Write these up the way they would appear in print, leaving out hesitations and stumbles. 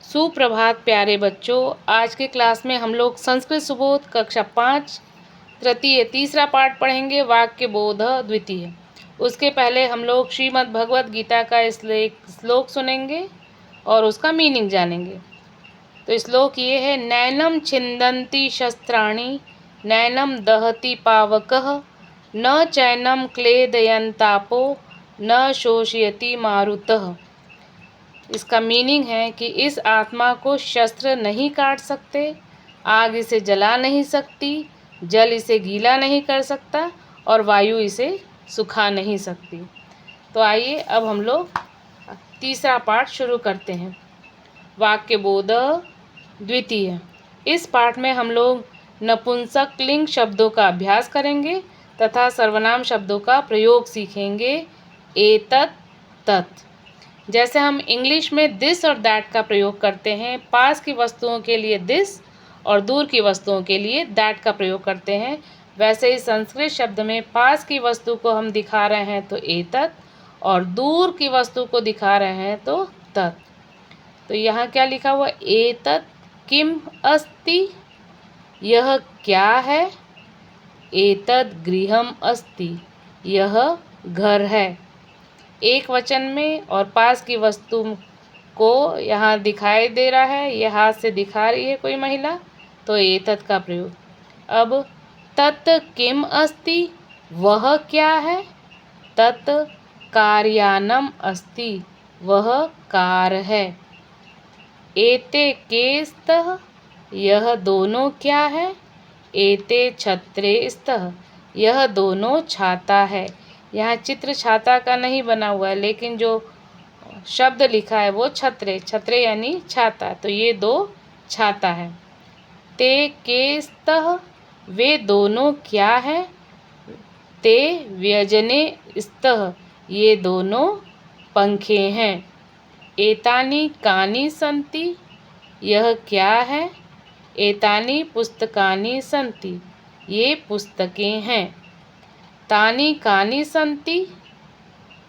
सुप्रभात प्यारे बच्चों। आज के क्लास में हम लोग संस्कृत सुबोध कक्षा 5 तृतीय तीसरा पाठ पढ़ेंगे, वाक्य बोध द्वितीय। उसके पहले हम लोग श्रीमद् भगवत गीता का श्लोक सुनेंगे और उसका मीनिंग जानेंगे। तो श्लोक ये है, नैनम छिन्दन्ति शस्त्राणि नैनम दहति पावकः न चैनम क्लेदयन्तापो न शोषयति मारुतः। इसका मीनिंग है कि इस आत्मा को शस्त्र नहीं काट सकते, आग इसे जला नहीं सकती, जल इसे गीला नहीं कर सकता और वायु इसे सुखा नहीं सकती। तो आइए अब हम लोग तीसरा पाठ शुरू करते हैं, वाक्य बोध द्वितीय। इस पाठ में हम लोग नपुंसक लिंग शब्दों का अभ्यास करेंगे तथा सर्वनाम शब्दों का प्रयोग सीखेंगे। एतत् तत्, जैसे हम इंग्लिश में दिस और दैट का प्रयोग करते हैं, पास की वस्तुओं के लिए दिस और दूर की वस्तुओं के लिए दैट का प्रयोग करते हैं, वैसे ही संस्कृत शब्द में पास की वस्तु को हम दिखा रहे हैं तो एतत् और दूर की वस्तु को दिखा रहे हैं तो तत्। तो यहाँ क्या लिखा हुआ, एतत् किम अस्ति, यह क्या है। एतत् गृहम अस्ति, यह घर है। एक वचन में और पास की वस्तु को यहाँ दिखाई दे रहा है, यह हाथ से दिखा रही है कोई महिला, तो एतत् का प्रयोग। अब तत् किम अस्ति, वह क्या है। तत् कार्यानम अस्ति, वह कार है। एते के स्तः, यह दोनों क्या है। एते छत्रे स्तः, यह दोनों छाता है। यहाँ चित्र छाता का नहीं बना हुआ है, लेकिन जो शब्द लिखा है वो छत्रे, छत्रे यानी छाता, तो ये दो छाता है। ते के स्तः, वे दोनों क्या है। ते व्यजने स्तः, ये दोनों पंखे हैं। एतानि कानि सन्ति, यह क्या है। एतानि पुस्तकानि सन्ति, ये पुस्तकें हैं। तानि कानि सन्ति,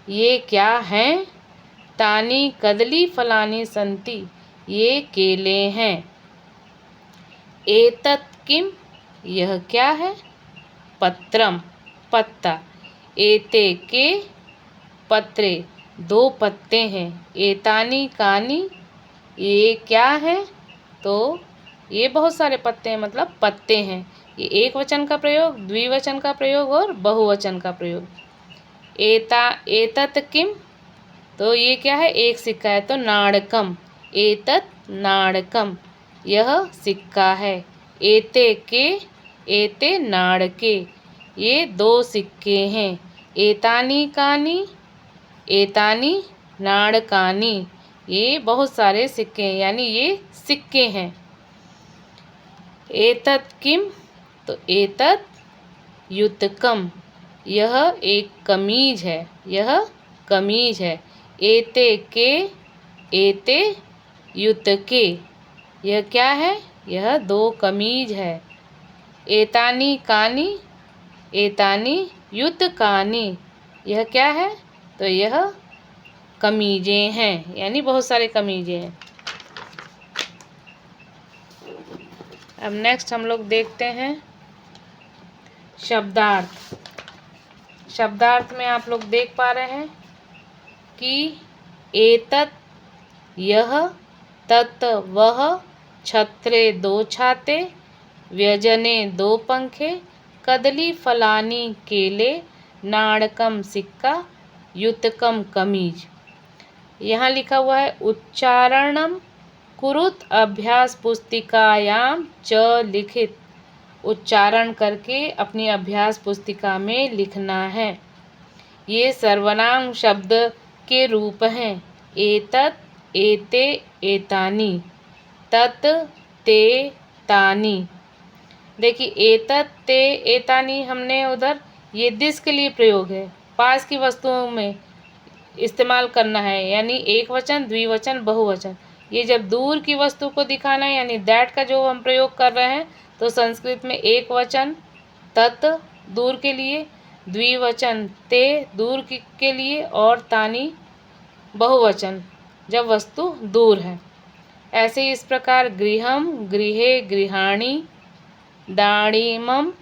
ये क्या हैं। तानि कदली फलानि सन्ति, ये केले हैं। एतत् किम, यह क्या है। पत्रम, पत्ता। एते के पत्रे, दो पत्ते हैं। एतानि कानि, ये क्या है, तो ये बहुत सारे पत्ते हैं, मतलब पत्ते हैं। ये एक वचन का प्रयोग, द्विवचन का प्रयोग और बहुवचन का प्रयोग। एतत् किम, तो ये क्या है, एक सिक्का है, तो नाणकम। एतत् नाणकम, यह सिक्का है। एते के, एते नाणके, ये दो सिक्के हैं। एतानि कानि, एतानि नाणकानि, ये बहुत सारे सिक्के हैं, यानी ये सिक्के हैं। एतत् किम, तो एतत् युतकम, यह एक कमीज है, यह कमीज है। एते के, एते युतके, यह क्या है, यह दो कमीज है। एतानि कानि, एतानि युतकानि, यह क्या है, तो यह कमीजें हैं, यानी बहुत सारे कमीजें हैं। अब नेक्स्ट हम लोग देखते हैं शब्दार्थ। शब्दार्थ में आप लोग देख पा रहे हैं कि एतत्, यह, तत्, वह, छत्रे, दो छाते, व्यजने, दो पंखे, कदली फलानी, केले, नाणकम, सिक्का, युतकम, कमीज। यहाँ लिखा हुआ है, उच्चारणम कुरुत अभ्यास पुस्तिकायाम च लिखित, उच्चारण करके अपनी अभ्यास पुस्तिका में लिखना है। ये सर्वनाम शब्द के रूप हैं। एतत्, एते, एतानि, तत्, ते, तानि। देखिए, एतत्, ते, एतानि हमने उधर ये दिस के लिए प्रयोग है, पास की वस्तुओं में इस्तेमाल करना है, यानी एक वचन, द्विवचन, बहुवचन। ये जब दूर की वस्तु को दिखाना है, यानी दैट का जो हम प्रयोग कर रहे हैं, तो संस्कृत में एक वचन तत् दूर के लिए, द्विवचन ते दूर के लिए और तानि बहुवचन जब वस्तु दूर है। ऐसे ही इस प्रकार गृहम, गृहे, गृहाणी, दाड़ीमम,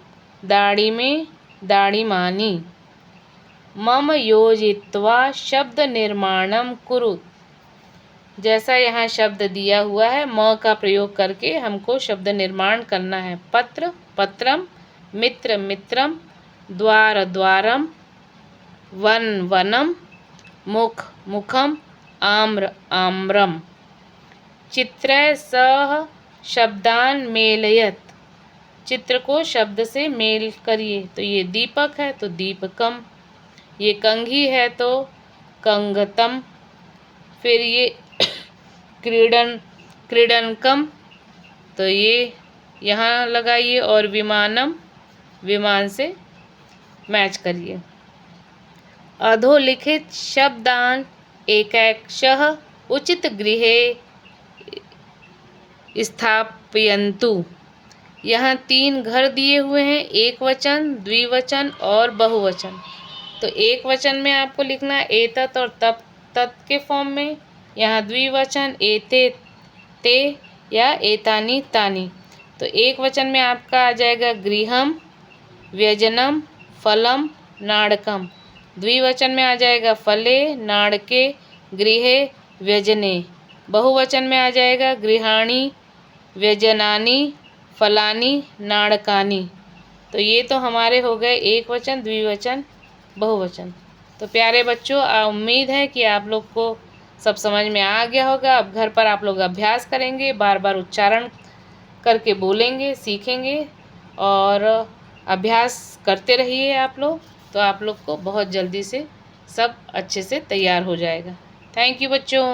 दाड़ीमे, दाड़ीमानी। मम योजित्वा शब्द निर्माणम कुरु। जैसा यहाँ शब्द दिया हुआ है, म का प्रयोग करके हमको शब्द निर्माण करना है। पत्र, पत्रम, मित्र, मित्रम, द्वार, द्वारम, वन, वनम, मुख, मुखम, आम्र, आम्रम। चित्रय सह शब्दान मेलयत। चित्र को शब्द से मेल करिए। तो ये दीपक है तो दीपकम, ये कंघी है तो कंगतम, फिर ये क्रीडनकम, तो ये यहाँ लगाइए, और विमानम, विमान से मैच करिए। अधोलिखित शब्दान एकैकशः उचित गृहे स्थापयन्तु। यहाँ 3 घर दिए हुए हैं, एक वचन, द्विवचन और बहुवचन। तो एक वचन में आपको लिखना है एतत् और तत्, तत् के फॉर्म में। यहाँ द्विवचन एते, ते या एतानी, तानी। तो एक वचन में आपका आ जाएगा गृहम, व्यजनम, फलम, नाड़कम। द्विवचन में आ जाएगा फले, नाड़के, गृहे, व्यजने। बहुवचन में आ जाएगा गृहाणी, व्यजनानी, फलानी, नाड़कानी। तो ये तो हमारे हो गए एक वचन, द्विवचन, बहुवचन। तो प्यारे बच्चों, उम्मीद है कि आप लोग को सब समझ में आ गया होगा। अब घर पर आप लोग अभ्यास करेंगे, बार बार उच्चारण करके बोलेंगे, सीखेंगे, और अभ्यास करते रहिए आप लोग। तो आप लोग को बहुत जल्दी से सब अच्छे से तैयार हो जाएगा। थैंक यू बच्चों।